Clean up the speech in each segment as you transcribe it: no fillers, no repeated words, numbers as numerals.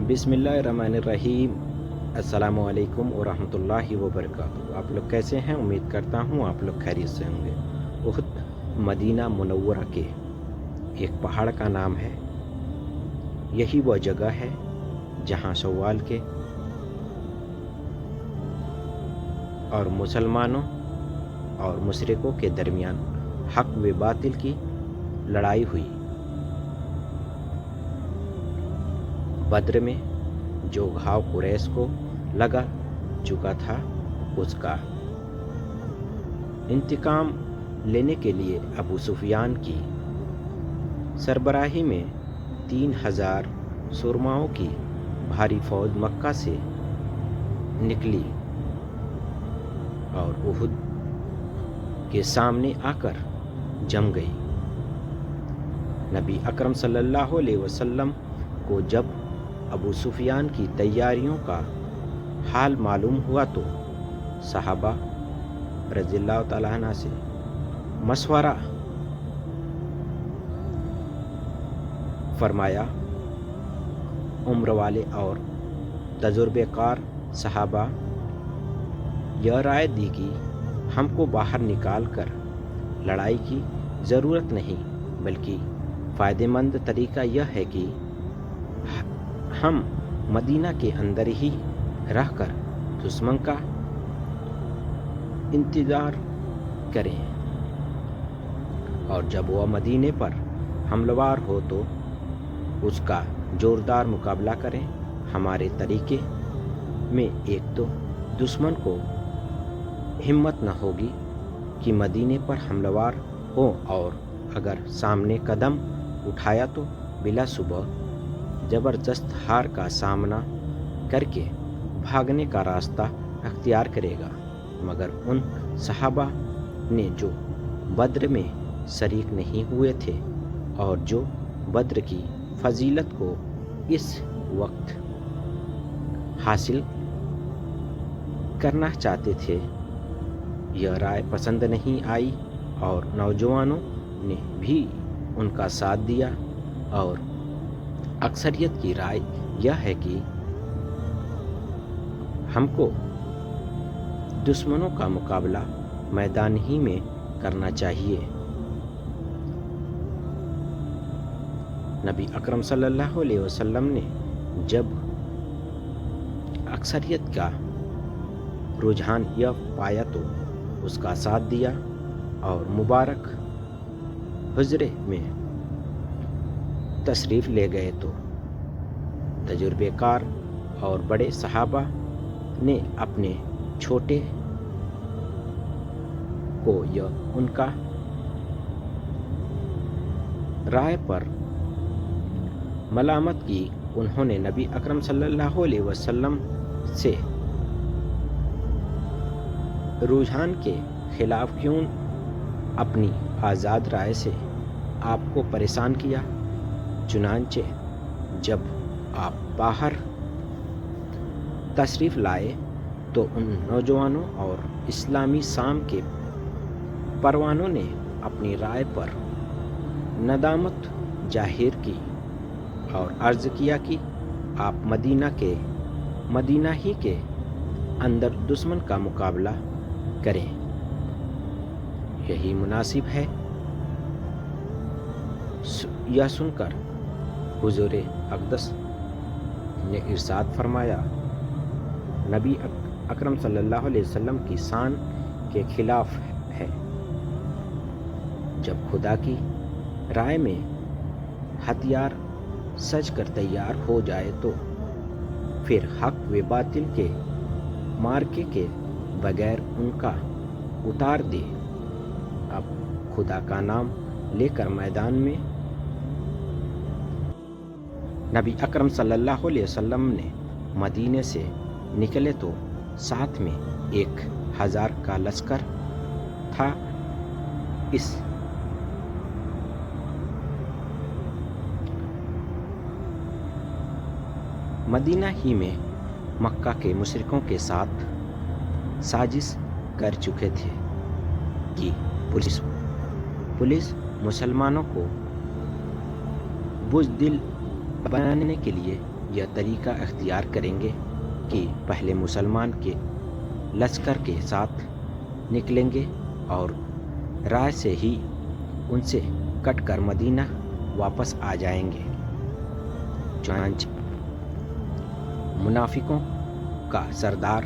بسم اللہ الرحمن الرحیم۔ السلام علیکم ورحمۃ اللہ وبرکاتہ۔ آپ لوگ کیسے ہیں؟ امید کرتا ہوں آپ لوگ خیریت سے ہوں گے۔ احد مدینہ منورہ کے ایک پہاڑ کا نام ہے۔ یہی وہ جگہ ہے جہاں شوال کے اور مسلمانوں اور مشرکوں کے درمیان حق و باطل کی لڑائی ہوئی۔ بدر میں جو گھاؤ قریش کو لگا چکا تھا، اس کا انتقام لینے کے لیے ابو سفیان کی سربراہی میں 3000 سرماؤں کی بھاری فوج مکہ سے نکلی اور احد کے سامنے آ کر جم گئی۔ نبی اکرم صلی اللہ علیہ وسلم کو جب ابو سفیان کی تیاریوں کا حال معلوم ہوا تو صحابہ رضی اللہ تعالیٰ عنہ سے مشورہ فرمایا۔ عمر والے اور تجربے کار صحابہ یہ رائے دی کہ ہم کو باہر نکال کر لڑائی کی ضرورت نہیں، بلکہ فائدہ مند طریقہ یہ ہے کہ ہم مدینہ کے اندر ہی رہ کر دشمن کا انتظار کریں، اور جب وہ مدینے پر حملہ ور ہو تو اس کا زوردار مقابلہ کریں۔ ہمارے طریقے میں ایک تو دشمن کو ہمت نہ ہوگی کہ مدینے پر حملہ ور ہو، اور اگر سامنے قدم اٹھایا تو بلا صبح زبردست ہار کا سامنا کر کے بھاگنے کا راستہ اختیار کرے گا۔ مگر ان صحابہ نے جو بدر میں شریک نہیں ہوئے تھے اور جو بدر کی فضیلت کو اس وقت حاصل کرنا چاہتے تھے، یہ رائے پسند نہیں آئی، اور نوجوانوں نے بھی ان کا ساتھ دیا، اور اکثریت کی رائے یہ ہے کہ ہم کو دشمنوں کا مقابلہ میدان ہی میں کرنا چاہیے۔ نبی اکرم صلی اللہ علیہ وسلم نے جب اکثریت کا رجحان یہ پایا تو اس کا ساتھ دیا اور مبارک حجرے میں تشریف لے گئے تو تجربے کار اور بڑے صحابہ نے اپنے چھوٹے کو یہ ان کا رائے پر ملامت کی۔ انہوں نے نبی اکرم صلی اللہ علیہ وسلم سے رجحان کے خلاف کیوں اپنی آزاد رائے سے آپ کو پریشان کیا؟ چنانچہ جب آپ باہر تشریف لائے تو ان نوجوانوں اور اسلامی شام کے پروانوں نے اپنی رائے پر ندامت ظاہر کی اور عرض کیا کہ آپ مدینہ ہی کے اندر دشمن کا مقابلہ کریں، یہی مناسب ہے۔ یہ سن کر حضور اقدس نے ارشاد فرمایا، نبی اکرم صلی اللہ علیہ وسلم کی شان کے خلاف ہے۔ جب خدا کی رائے میں ہتھیار سج کر تیار ہو جائے تو پھر حق و باطل کے مارکے کے بغیر ان کا اتار دے۔ اب خدا کا نام لے کر میدان میں نبی اکرم صلی اللہ علیہ وسلم نے مدینے سے نکلے تو ساتھ میں 1000 کا لشکر تھا۔ اس مدینہ ہی میں مکہ کے مشرکوں کے ساتھ سازش کر چکے تھے کہ پولیس مسلمانوں کو بزدل بنانے کے لیے یہ طریقہ اختیار کریں گے کہ پہلے مسلمان کے لشکر کے ساتھ نکلیں گے اور راہ سے ہی ان سے کٹ کر مدینہ واپس آ جائیں گے۔ چنانچہ منافقوں کا سردار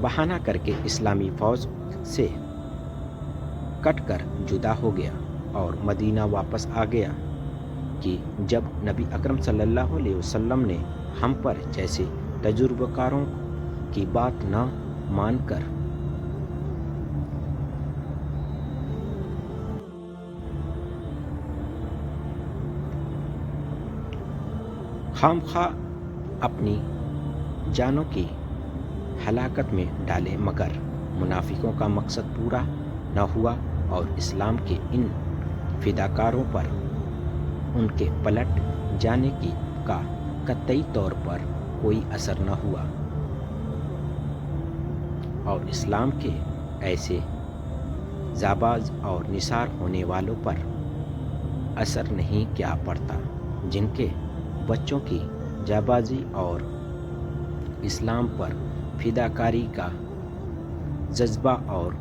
بہانہ کر کے اسلامی فوج سے کٹ کر جدا ہو گیا اور مدینہ واپس آ گیا کہ جب نبی اکرم صلی اللہ علیہ وسلم نے ہم پر جیسے تجربہ کاروں کی بات نہ مان کر خام خواہ اپنی جانوں کی ہلاکت میں ڈالے، مگر منافقوں کا مقصد پورا نہ ہوا اور اسلام کے ان فداکاروں پر ان کے پلٹ جانے کا قطعی طور پر کوئی اثر نہ ہوا اور اسلام کے ایسے جانباز اور نثار ہونے والوں پر اثر نہیں کیا پڑتا جن کے بچوں کی جانبازی اور اسلام پر فداکاری کا جذبہ اور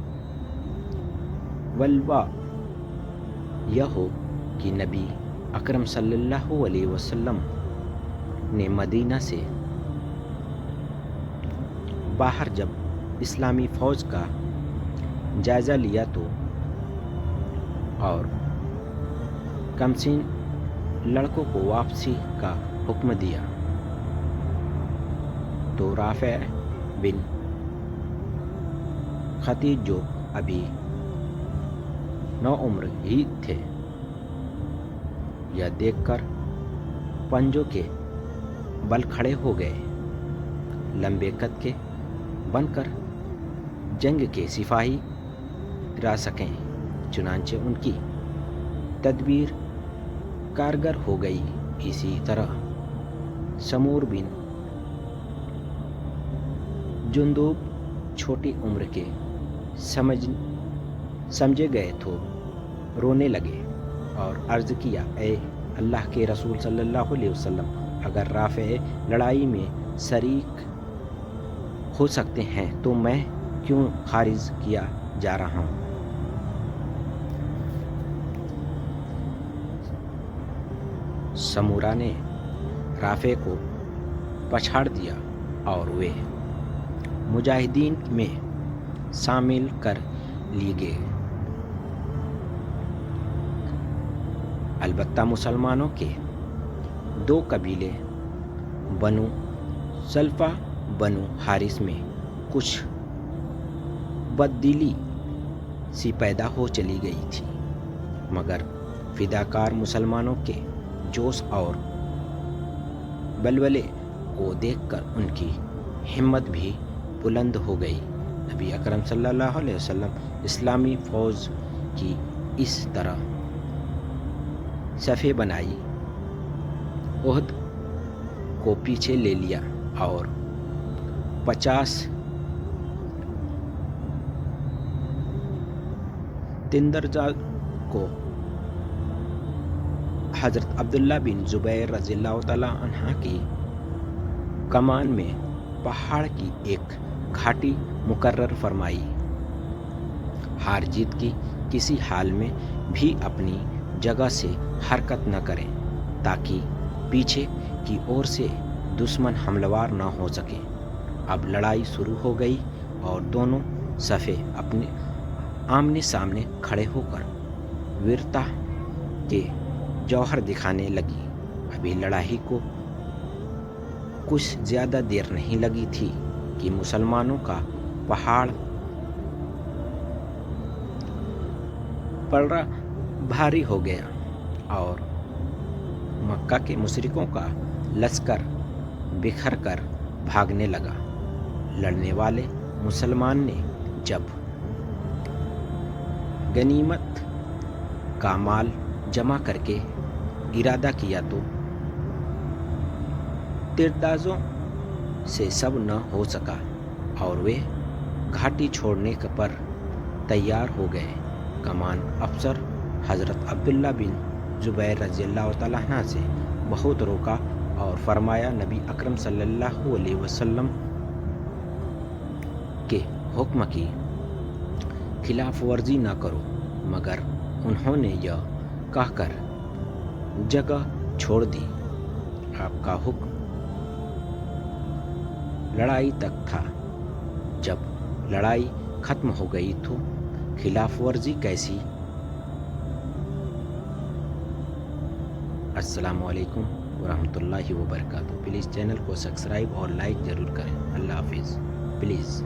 ولوا یہ ہو کہ نبی اکرم صلی اللہ علیہ وسلم نے مدینہ سے باہر جب اسلامی فوج کا جائزہ لیا تو اور کمسین لڑکوں کو واپسی کا حکم دیا تو رافع بن خدیج جو ابھی نوعمر ہی تھے، یہ دیکھ کر پنجوں کے بل کھڑے ہو گئے، لمبے قد کے بن کر جنگ کے سپاہی رہ سکیں۔ چنانچہ ان کی تدبیر کارگر ہو گئی۔ اسی طرح سمور بن جندب چھوٹی عمر کے سمجھے گئے تو رونے لگے اور عرض کیا، اے اللہ کے رسول صلی اللہ علیہ وسلم، اگر رافع لڑائی میں شریک ہو سکتے ہیں تو میں کیوں خارج کیا جا رہا ہوں؟ سمورا نے رافع کو پچھاڑ دیا اور وہ مجاہدین میں شامل کر لیے گئے۔ البتہ مسلمانوں کے دو قبیلے بنو سلفہ بنو حارث میں کچھ بددلی سی پیدا ہو چلی گئی تھی، مگر فداکار مسلمانوں کے جوش اور بلبلے کو دیکھ کر ان کی ہمت بھی بلند ہو گئی۔ نبی اکرم صلی اللہ علیہ وسلم اسلامی فوج کی اس طرح صفیں بنائی، احد کو پیچھے لے لیا اور 50 تندرجہ کو حضرت عبداللہ بن زبیر رضی اللہ تعالیٰ عنہ کی کمان میں پہاڑ کی ایک گھاٹی مقرر فرمائی۔ ہار جیت کی کسی حال میں بھی اپنی جگہ سے حرکت نہ کریں تاکہ پیچھے کی اور سے دشمن حملہ نہ ہو سکے۔ اب لڑائی شروع ہو گئی اور دونوں صفیں اپنے آمنے سامنے کھڑے ہو کر ویرتا کے جوہر دکھانے لگی۔ ابھی لڑائی کو کچھ زیادہ دیر نہیں لگی تھی کہ مسلمانوں کا پہاڑ پلڑا بھاری ہو گیا اور مکہ کے مشرکوں کا لشکر بکھر کر بھاگنے لگا۔ لڑنے والے مسلمان نے جب غنیمت کا مال جمع کر کے ارادہ کیا تو تیراندازوں سے سب نہ ہو سکا اور وہ گھاٹی چھوڑنے پر تیار ہو گئے۔ کمان افسر حضرت عبداللہ بن زبیر رضی اللہ تعالیٰ عنہ سے بہت روکا اور فرمایا نبی اکرم صلی اللہ علیہ وسلم کے حکم کی خلاف ورزی نہ کرو، مگر انہوں نے یہ کہہ کر جگہ چھوڑ دی۔ آپ کا حکم لڑائی تک تھا۔ جب لڑائی ختم ہو گئی تو خلاف ورزی کیسی؟ السلام علیکم ورحمۃ اللہ وبرکاتہ۔ پلیز چینل کو سبسکرائب اور لائک ضرور کریں۔ اللہ حافظ۔ پلیز